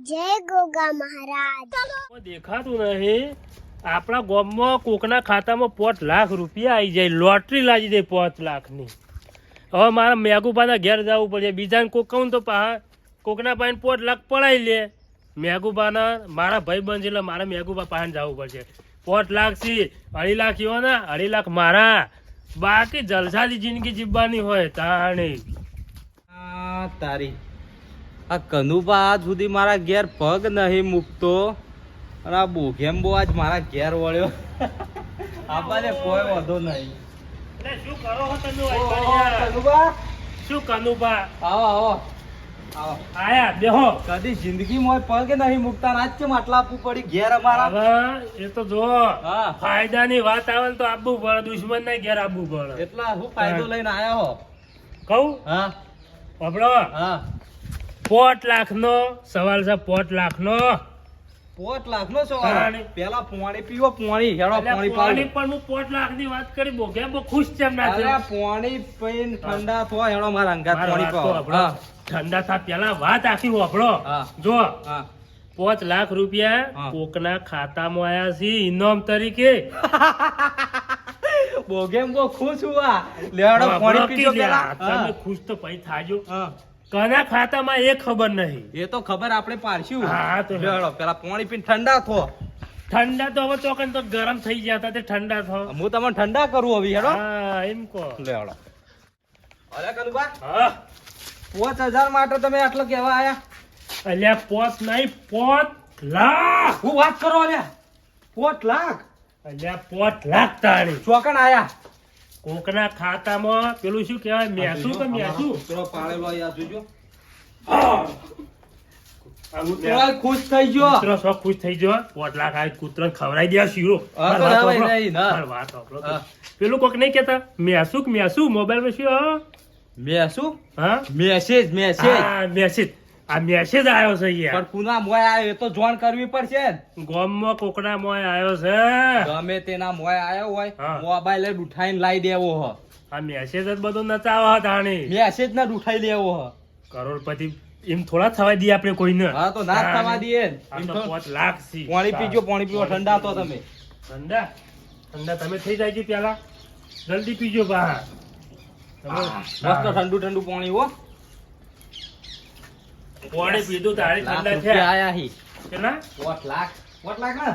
જય ગોગા મહારાજ. દેખાતું નહીં. આપણા ગામમાં કોકના ખાતામાં 5 લાખ રૂપિયા આવી જાય, લોટરી લાગી જાય 5 લાખની. હવે મારા મેઘુબાના ઘેર જવું પડે. બીજાને કોક કહું તો કોકના પાસે 5 લાખ પડાવી લે. મેઘુબાના મારા ભાઈ બંધ એટલે મારા મેઘુબા પાસે જવું પડશે. 5 લાખ થી 2.5 લાખ એવો ને 2.5 લાખ મારા. બાકી જલસાની જિંદગી જીવવાની હોય તાણી. તારી આ કનુબા આજ સુધી મારા ઘેર પગ નહીં મૂકતો અને આ બોઘેમ્બો આજ મારા ઘેર વળ્યો. આપણને કોઈ વાંધો નહીં. શું કરો છો તમે? કનુબા, શું કનુબા? આવો આવો આવો. આયા બેહો. કદી જિંદગીમાં પગ નહીં મૂકતા આજ કેમ આટલા આપવું પડી ઘેર અમારા? હવે એ તો જો હા, ફાયદાની વાત આવે ને તો આપવું પડે, દુશ્મન ના ઘેર આપવું પડે. એટલા હું ફાયદો લઈને આયા હો? કહું હા આપણો હા. 5 લાખ નો સવાલ છે. 5 લાખ નો 5 લાખ નો સવાલ. પાણી. પેલા પાણી પીવો, પાણી હેડો પાણી પાણી પાવ. પણ હું 5 લાખ ની વાત કરી. બોગે બહુ ખુશ છે એમના અરે પાણી પીને ઠંડા થો હેડો મારા અંગાત પાણી પાવ. હા ઠંડા થા પેલા વાત આખી વાપરો. હા. જો હા 5 લાખ રૂપિયા હા. કોકના ખાતામાં આયા છે ઇનામ તરીકે. બોગેમ બહુ ખુશ હુઆ. લેડો પાણી પીજો પેલા. તમે ખુશ તો પછી થાજો. હા કના ખાતામાં એ ખબર નહીં. એ તો ખબર આપણે પાડશું. હા, તો લેડો પેલા પાણી પીને ઠંડા થો. ઠંડા તો હવે ચોકન તો ગરમ થઈ ગયા હતા તે ઠંડા થો. હું તમને ઠંડા કરું હવે હેડો. હા એમ કહો. લેડો. અરે કનુબા, હા 5000 માટે તમે આટલો કેવા આયા? અલ્યા 5 નહીં 5 લાખ. હું વાત કરો અલ્યા 5 લાખ. અલ્યા 5 લાખ તાણી. ચોકણ આયા? કોકના ખાતામાં પેલું શું કહેવાય, મેસું કે મેસું. કૂતરો પાળેલો આયા જોજો. આ કૂતરો ખુશ થઈ ગયો. કૂતરો સો ખુશ થઈ ગયો. 5 લાખ આવી કૂતરાને ખવડાવી દે શીરો. હા, તો વાત હવે સાંભળો. નહીં, ના. મારી વાત સાંભળો. હા. પેલું કોક નહીં કેતા મેસું કે મેસું મોબાઈલ માં શું આવે? મેસું? હા મેસેજ મેસેજ. હા મેસેજ. આ મેસેજ આવ્યો છે પણ યાર. પુના મોય આયો એ તો જોણ કરવી પડશે ને. ગામમાં કોકના મોય આવ્યો છે. ગમે તેના મોય આયો હોય હા. મોબાઈલ જ ઉઠાઈને લાવી દેવો હ. આ મેસેજ જ બધું નચાવા તાણી. મેસેજ ના ઉઠાઈ લેવો હ. કરોડપતિ એમ થોડા થવા દઈએ આપણે કોઈને. હા તો ના જ થવા દઈએ ને. આ એમ તો તો 5 લાખ છે. પાણી પીજો, પાણી પીવો, ઠંડા તો તમે. ઠંડા ઠંડા તમે થઈ જાય પેલા જલ્દી પીજો બા. મસ્ત ઠંડુ ઠંડુ પાણી હો. પાણી પીધું તારી લાખ ઠંડા રૂપિયા થયા. આયા હી. કેટલા? 5 લાખ. 5 લાખ ને?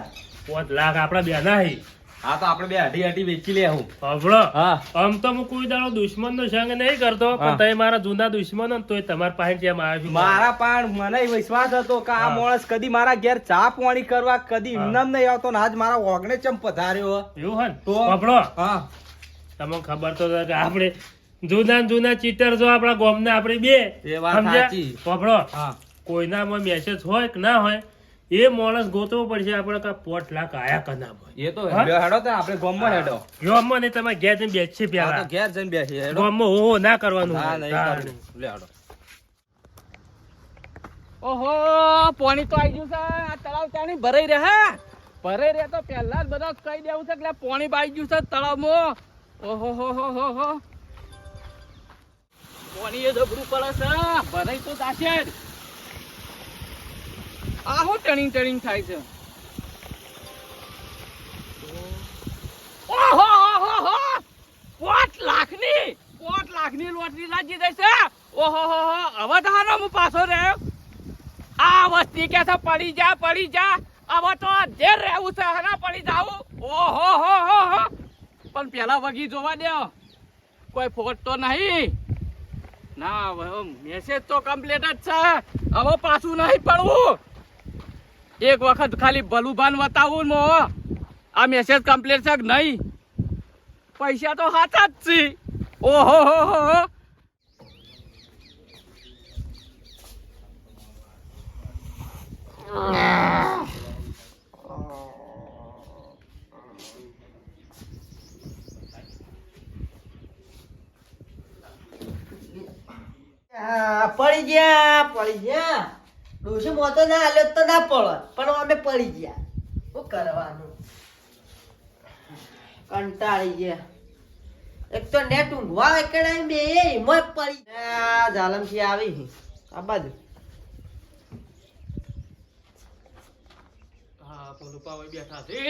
5 લાખ આપડા બેના હી. હા તો આપણે બે અઢી અઢી વેચી લે હું. હભળો. હા આમ તો હું કોઈ દાડો દુશ્મન નો સંગ નહીં કરતો, પણ હા. તમે મારા જૂના દુશ્મન હો ને તોય તમારા પાસે જેમ આવ્યો છું. મારા પણ મને વિશ્વાસ હતો કે આ હા. માણસ કદી મારા ઘેર ચા પાણી કરવા કદી હા. ઇનામ નહીં આવતો ને આજ મારા ઓગણે ચમ પધાર્યો. એવું હે ને? તો? હભળો. હા તમને ખબર તો છે કે આપણે જૂના ને જૂના ચીટર જો આપણા ગામના આપણે બે. એ વાત સમજ્યા? સાચી. હભળો. હા કોઈનામાં મેસેજ હોય કે ના હોય એ માણસ ગોતવો પડશે આપણે કે 5 લાખ આયા કના હોય. એ તો હા? હેડો તો આપણે ગામમાં હેડો. ગામમાં ને તમે ઘેર જઈને બેસશે હા પેલા. તો ઘેર જઈને બેસી હેડો. ગામમાં હો હો ના કરવાનું હા હોય. નહીં હા, કરવું. નહીં. લે હેડો. ઓહો પાણી તો આવી ગયું છે. આ તળાવ ચાણી ભરાઈ રહે. ભરાઈ રહે તો પહેલા જ બધા કહી દેવું છે કે લે પાણી આવી ગયું છે તળાવમાં. ઓહો હો હો હો હો. પાણી એ જબરું પડે છે. ભરાઈ તો જાશે જ. આ હું ટર્નિંગ ટર્નિંગ થાય છે. ઓહો હો હો. 5 લાખની લોટરી લાગી જાય છે. ઓહો હો હો. હવે તો હારો હું પાછો રહ્યો. આ વસ્તી કે છે પડી જા હવે તો ધેર રહેવું છે. હના પડી જાવું. ઓહો હો હો હો. પણ પેલા વગી જોવા દે. કોઈ ફોટ તો નહીં ના. હવે મેસેજ તો કમ્પ્લીટ જ છે. હવે પાછું નહીં પડવું. એક વખત ખાલી ભલુભાન બતાવું મો આ મેસેજ કમ્પ્લીટ છે કે નહીં. પૈસા તો હાથા જ છે. ઓહો હો હો હો. પડી ગયા ડોશી મોતો ના હાલ્યો તો ના પડે પણ અમે પડી ગયા. શું કરવાનું, કંટાળી ગયા. એક તો નેટ ઊંઘવા એકડાઈ બે હિંમત પડી. આ ઝાલમથી આવી આ બાજુ ભલુપા હવે બેઠા છે.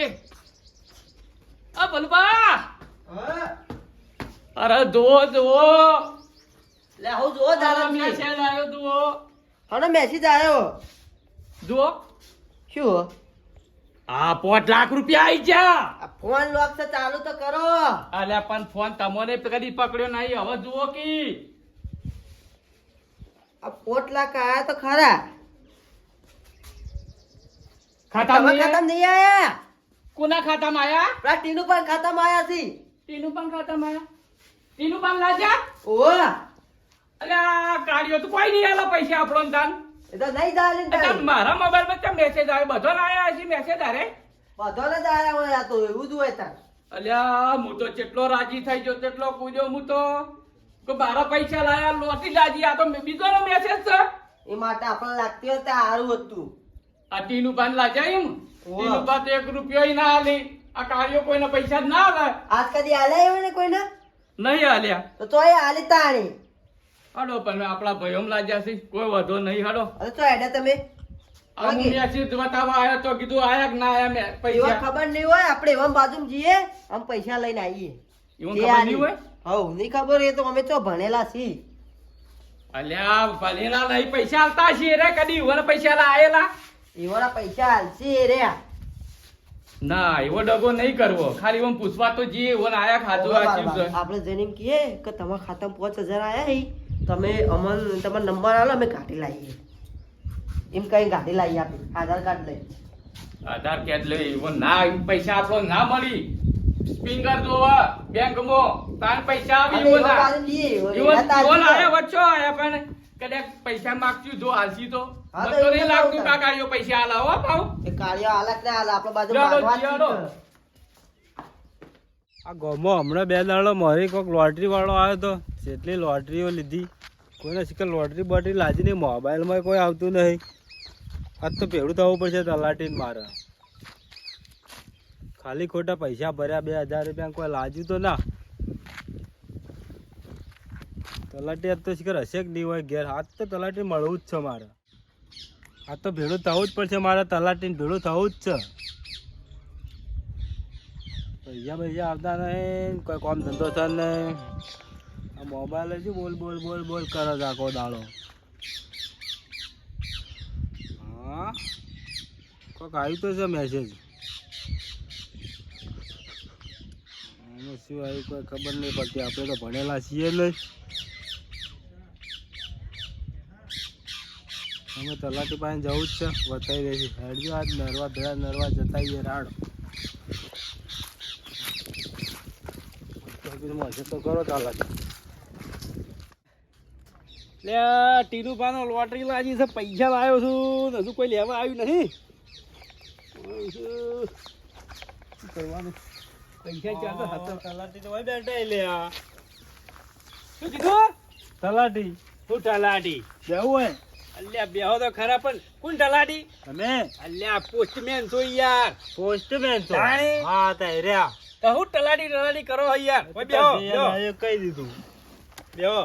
આ ભલુપા, હા અરે જુઓ જુઓ, લે હું જોવો આ દાદાજી મેસેજ આવ્યો જુઓ હનો મેસેજ આવ્યો જુઓ. શું આ 5 લાખ રૂપિયા આઈ ગયા. આ ફોન લોક છે ચાલુ તો કરો અલ્યા પણ ફોન તમને કદી પકડ્યો નહીં. હવે જુઓ કી આ 5 લાખ આયા તો ખરા ખાતામાં તમારા નહીં ખાતામાં આયા? નહીં આયા કોના ખાતામાં આયા? પેલા ટીનું પણ ખાતામાં આયા છે ટીનું પણ ખાતામાં આયા? ટીનું પણ લાજા? ઓહો અલ્યા કાઢ્યો તો કોઈ નહીં આલા પૈસા આપણો ને તાન. એ તો નહીં દાલી તાન મારા મોબાઈલમાં કેમ મેસેજ આવ્યો? બધો ના આયા હશે મેસેજ આરે? બધાને જ આયા હોય આ તો એવું જ હોય તાર અલ્યા હું તો જેટલો રાજી થઈ ગયો તેટલો કૂદ્યો હું તો કે મારા પૈસા લાયા લોટી લાજી. આ તો બીજોનો મેસેજ છે. એ માટે આપણે લાગતી હોય ત્યાં સારું હતું આ ટીનું પાન લાજા એમ? ઓહ. ટીનું પાન તો 1 રૂપિયો ના આલી. આ કાઢ્યો કોઈના પૈસા જ ના આલે. આજ કદી આલ્યા હોય ને કોઈને નહીં આલ્યા. તો તોય આલી તાણી હડો પણ આપણા ભાઈઓમ લાગ્યા છે, કોઈ વધો નહીં. હડો હવે તો હેડે તમે આ હું મેસેજ બતાવવા આયો તો કીધું આયા કે ના આયા મેં એવા પૈસા. ખબર નહીં હોય આપણે એવા બાજુમાં જઈએ આમ પૈસા લઈને આવીએ એવું ખબર નહીં હોય? હવ નહીં ખબર એ તો અમે તો ભણેલા છીએ અલ્યા ભલેલા નહીં પૈસા આલતા છીએ રે કદી ઓને પૈસા આયેલા. એવાના પૈસા હાલશે રે ના એવો ડગો નહીં કરવો. ખાલી ઓમ પૂછવા તો જઈએ ઓને આયા ખાતું આચ્યું છે. આપણે જઈને એમ કહીએ કે તમારા ખાતામાં 5000 આયા હી તમે અમન તમારો નંબર આલો અમે કાઢી લાવીએ એમ કઈ કાઢી લાવીએ આપણે આધાર કાર્ડ લઈ આધાર કાર્ડ લઈ એવો ના પૈસા આપણો ના મળી. ફિંગર જોવા બેંકમાં તાન પૈસા આવી અને એવો એવા ના. બાજુ લઈએ, એવો એવા તાર એવો ના લઈએ. આયા વચ્ચો આયા પણ કદાચ પૈસા માંગશું જો આલસી તો. હા, તો મને તો એવું નહીં તો લાગતું આવતા. કાકાઓ પૈસા આલા હો પાવ. એ કાળિયા હાલત ને હાલ આપણે બાજુ ચાલો, માગવા જ ચાલો. છે. આ ગામમાં હમણાં 2 દાડો મારી કોઈક લોટરી વાળો આવ્યો તો જેટલી લોટરીઓ લીધી કોઈને શીખર લોટરી બોટરી લાજી નહીં, મોબાઈલમાં કોઈ આવતું નહીં. આજ તો ભેડું થવું પડશે તલાટીને મારે. ખાલી ખોટા પૈસા ભર્યા 2000 રૂપિયા કોઈ લાજ્યું તો ના. તલાટી આજ તો શીખર હશે કે નહીં હોય ઘેર. આજ તો તલાટી મળવું જ છે મારે. આજ તો ભેડું થવું જ પડશે મારે તલાટીને ભેડું થવું જ છે. પૈસા આવતા નહીં, કોઈ કામ ધંધો છે નહીં. આ મોબાઈલ જ બોલ બોલ બોલ બોલ કરે છે આખો દાડો. હા કોઈક આવ્યું તો છે મેસેજ. આમાં શું આવ્યું કોઈ ખબર નહીં પડતી. આપણે તો ભણેલા છીએ નહીં. અમે તલાટી પાસે જવું જ છે, બતાવી દઈશું. હેડજો આજ નરવા ભેળા નરવા જતાઈએ રાડ. તો કરો તલાટી. લે ટીનું પાનો લોટરી લાગી છે, પૈસા લાવ્યો છું, હજુ કોઈ લેવા આવ્યું નહીં. શું કરવાનું? પૈસા ચાલતો હતો. તલાટી તો હોય બેઠા લ્યા. શું કીધું? તલાટી શું તલાટી? જવું હોય અલ્યા બેહો તો ખરા પણ કોણ તલાટી? તમે અલ્યા પોસ્ટમેન છો યાર. પોસ્ટમેન છો? તાણે? હા તાય રહ્યા. તો હું તલાટી કરો હો યાર. ઓય બેહો બેહો કહી દીધું. બેહો.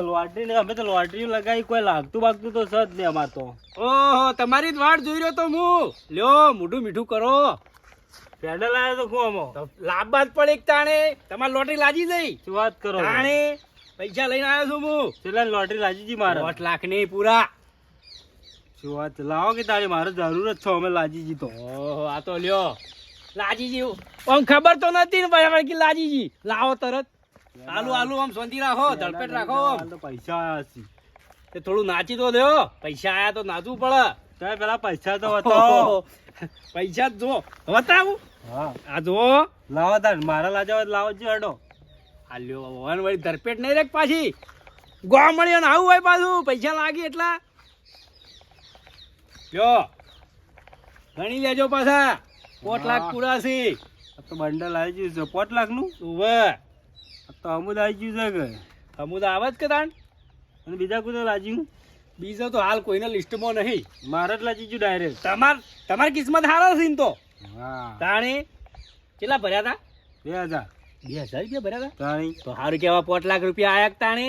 લોટરી ને અમે તો લોટરી લગાવી કોઈ લાગતું બાગતું તો સજ ને અમાર તો. ઓહો તમારી જ વાટ જોઈ રહ્યો તો હું. લ્યો મોઢું મીઠું કરો. પેડલ આવ્યો તો ખુઆમો. તો લાભ જ પડે એક તાણે. તમારી લોટરી લાજી જઈ. શું વાત કરો? તાણે પૈસા લઈને આવ્યો છું હું. કેટલા લોટરી લાજી જી મારે? 8 લાખ ની પૂરા. શું વાત? લાવો કે તારી મારે જરૂર જ છે. અમે લાજીજી તો ઓહો આ તો લ્યો લાજીજી. આમ ખબર તો નથી ને ભાઈ કે લાજીજી લાવો તરત. આલુ આલુ આમ શાંતિ રાખો, ધડપેટ રાખો. આમ તો પૈસા આયા છે. તે થોડું નાચી તો દેવો. પૈસા આયા તો નાચવું પડે. તમે પેલા પૈસા તો બતાવો. પૈસા જ જો બતાવું. હા આ જો લાવો તાર મારા લાજાવ લાવો જ હડો. આ લ્યો વન વળી ધરપેટ નહીં રેક પાછી. ગોળ મળ્યો ને આવું હોય પાછું પૈસા લાગી એટલા. લ્યો ગણી લેજો પાછા. 5 લાખ પૂરા છે. આ તો બંડલ આવી ગયું છે 5 લાખ નું. ઉવે તો અમુદ આવી ગયું છે કે અમુદ આવે જ કે તાણ. અને બીજા કોઈ લાજી બીજો તો હાલ કોઈના લિસ્ટમાં નહીં. મારે જ લાજી ગયું ડાયરેક્ટ. તમારી કિસ્મત હારો છે ને તો. હા તાણે કેટલા ભર્યા હતા? 2000. 2000 રૂપિયા ભર્યા હતા. તાણી તો સારું કેવા 5 લાખ રૂપિયા આયા કે તાણે.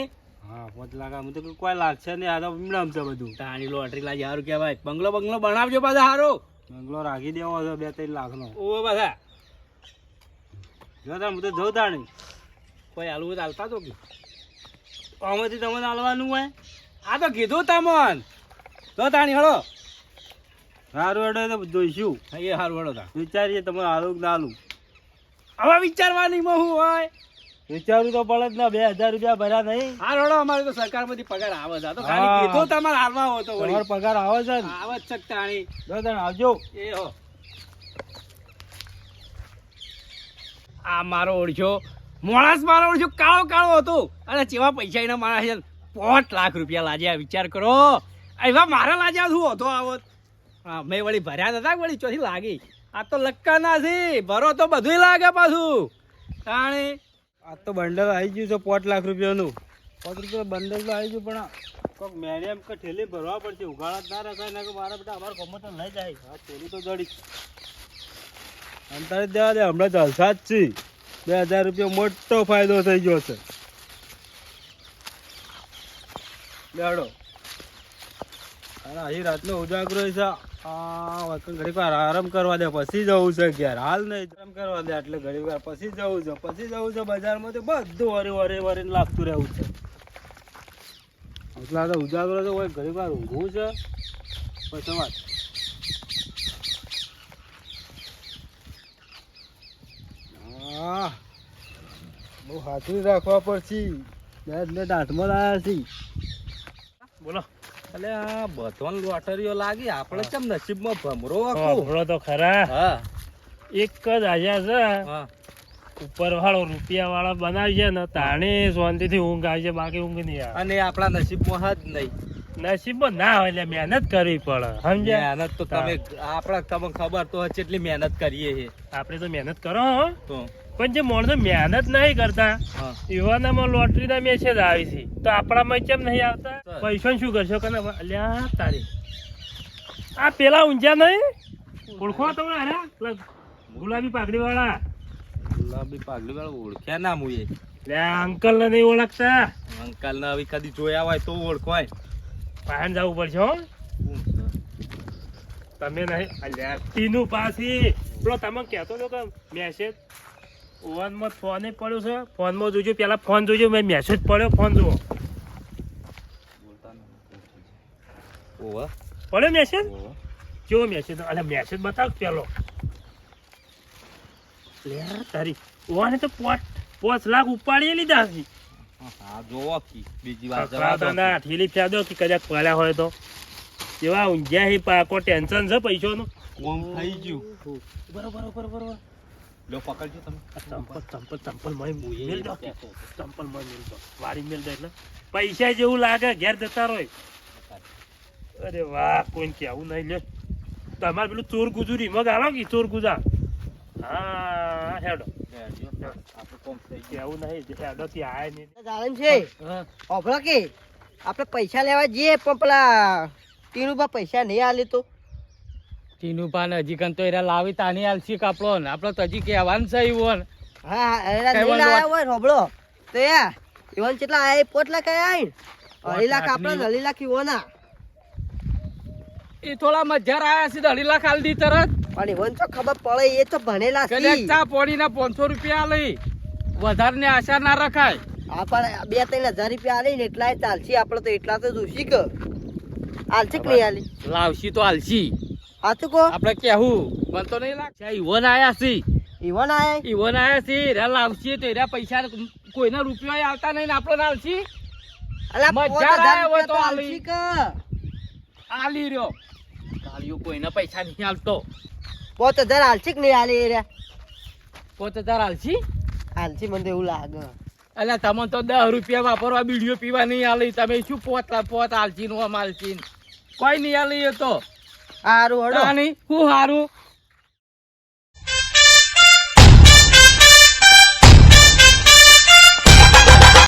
હા 5 લાખ. આમ તો કોઈ લાગશે નહીં. આ તો મીણમ છે બધું. તાણી લોટરી લાજી સારું કહેવાય. બંગલો બનાવજો પાછા સારો. બંગલો રાખી દેવો છે 2-3 લાખનો. ઓ બધા જો તાર હું તો જઉં તાણી. કોઈ હાલવું હોય તો હાલતા તો કે આમાંથી તમને હાલવાનું હોય. આ તો કીધું તમન તો તાણી હળો સારું હેડો તો જોઈશું. એ હારું હળો તા વિચારીએ તમે હાલું કે ના હાલું. હવે વિચારવાની માં શું હોય વિચારું તો પડે જ ના. 2000 રૂપિયા ભર્યા નહીં. હાર હળો અમારે તો સરકારમાંથી પગાર આવે છે આ તો ખાલી હા. કીધું તમારે હાલવા હોય તો તમારો વળી પગાર આવે છે ને. આવે જ છે તાણી જો તાણ આવજો. એ હો આ મારો ઓળખ્યો માણસ મારો ઓળખ્યો કાળો કાળો હતો અને ચેવા પૈસા એના મારા છે 5 લાખ રૂપિયા લાજ્યા વિચાર કરો એવા મારા લાજ્યા શું હતો આવત હા મેં વળી ભર્યા હતા વળી ચોથી લાગી આ તો લક્કા ના છે ભરો તો બધું લાગે પાછું તાણે આ તો બંડલ આવી ગયું છે 5 લાખ રૂપિયાનું. 5 રૂપિયા બંડલ તો આવી ગયું પણ કોઈક મેરે એમ કે ઠેલી ભરવા પડશે. ઉઘાડા જ ના રખાય ને કે મારા બેટા અમારા ગામમાં તો લઈ જાય. આ ઠેલી તો જડી અંતરે દેવા દે. હમણાં જલસા જ છે. 2000 રૂપિયા મોટો ફાયદો થઈ ગયો છે. લેડો અને અહીં રાતનો ઉજાગરો છે. આ વખત ઘડીક વાર આરામ કરવા દે પછી જવું છે ઘેર. હાલ નહીં આરામ કરવા દે એટલે ઘડીક વાર પછી જવું છે. પછી જવું છે બજારમાં તો બધું વરે લાગતું રહેવું છે. એટલા તો ઉજાગરો તો હોય ઘડીક વાર ઊંઘવું છે પછી વાત. હા બહુ હાથું રાખવા પડશે. બે હાથમાં લાયા છે. બોલો એટલે આ બધાને લોટરીઓ લાગી આપણે કેમ નસીબમાં ભમરો સાંભળો તો ખરા. હા એક જ આયા છે હા ઉપર વાળો રૂપિયા વાળા બનાવી છે ને તાણે શાંતિથી ઊંઘ આવી છે. બાકી ઊંઘ નહીં આવે. અને આપણા નસીબમાં જ નહીં નસીબમાં ના હોય એટલે મહેનત કરવી પડે સમજ્યા. મહેનત તો તમે આપણા તમને ખબર તો હશે એટલી મહેનત કરીએ છે આપણે તો મહેનત કરો હો. તો પણ જે માણસો મહેનત નહીં કરતા હા એવાનામાં લોટરીના મેસેજ આવી છે તો આપણામાં કેમ નહીં આવતા? સર. પૈસા શું કરશો કે અલ્યા તારી આ પેલા ઊંઝા નહીં ઓળખો તમે અરે પેલા ગુલાબી પાઘડી વાળા ગુલાબી પાઘડી વાળો ઓળખ્યા ના મુએ લે અંકલ ને નહીં ઓળખતા. અંકલ ને હવે કદી જોયા હોય તો ઓળખવાય પાહન જવું પડશે હો. તમે નહીં અલ્યા ટીનું પાછી પેલો તમે કહેતો હતો કે મેસેજ ફોનમાં ફોને પડ્યો છે. ફોનમાં જોજો પેલા ફોન જોજો. મેં મેસેજ પડ્યો ફોન જુઓ. ઓવા પડ્યો મેસેજ ઓવા કેવો મેસેજ? અલે મેસેજ બતાવ પેલો. લે તારી ઓને તો 5 લાખ ઉપાડી લીધા છે. હા જોવો કી બીજી વાર જવા ખખડાવતા દો ના ઠેલી ફેદો કે કદાચ પડ્યા હોય તો કેવા ઊંઝ્યા હી પાકો ટેન્શન છે પૈસાનું. કોમ થઈ ગયું બરોબર લો પકડજો તમે ચંપલ મેલ દો. ચંપલ મેલ દો. વારી મેલ દો એટલે પૈસા જેવું લાગે ઘેર જતા રહો. અરે વાહ કોઈને કેવું નહીં લે. તમારે પેલું ચોર ગુજુરી મગ હાલો કે ચોર ગુજા. હા હેડો આપણે કોમ થઈ કેવું નહીં હેડો થી આયા નહીં. જાણે છે ઓભળો કે આપણે પૈસા લેવા જઈએ પણ પેલા ટીનુબા પૈસા નહીં આલે તો ટીનું પાન હજી કન તો એરા લાવી તાની આલસી કાપડો ને આપણે તો હજી કહેવાનું છે ઈવન હા એના કઈ નહીં વાંધો લાયા હોય હોભળો તો યાર ઈવન કેટલા આયા 5 લાખ આયા 2.5 લાખ આપણે 2.5 લાખ ઈવોના એ થોડા મજાર આયા છે 2.5 લાખ આલ દી તરત પણ ઈવન તો ખબર પડે એ તો ભણેલા છે કદાચ ચા પોણીના 500 રૂપિયા લઈ વધારે ની આશા ના રખાય આ પણ 2-3 હજાર રૂપિયા આલે ને એટલા ચાલશે આપણે તો એટલા તો જોશી કે આલશે કે નહીં આલી લાવશી તો આલશી હા તો કો આપણે કેવું મન તો નહીં લાગશે ઈવન આયા છે ઈવન આયા ઈવન આયા છે એરા લાવશી તો એરા પૈસા કોઈના રૂપિયા આવતા નહીં ને આપણે આલશી અલા મજાર 5000 આયા હોય તો રૂપિયા તો આલી. આલશી કે આલી રહ્યો ગાડીઓ કોઈના પૈસા નહીં આલતો 5000 આલશે કે નહીં આલે એ રહ્યા 5000 આલશી આલશે મને તો એવું લાગે અલ્યા તમને તો 10 રૂપિયા વાપરવા બીડીઓ પીવા નહીં આલી તમે શું પોત આલસી નો આલસી કોઈ નહીં આલી એ તો હારું હડો તાણી હું હારું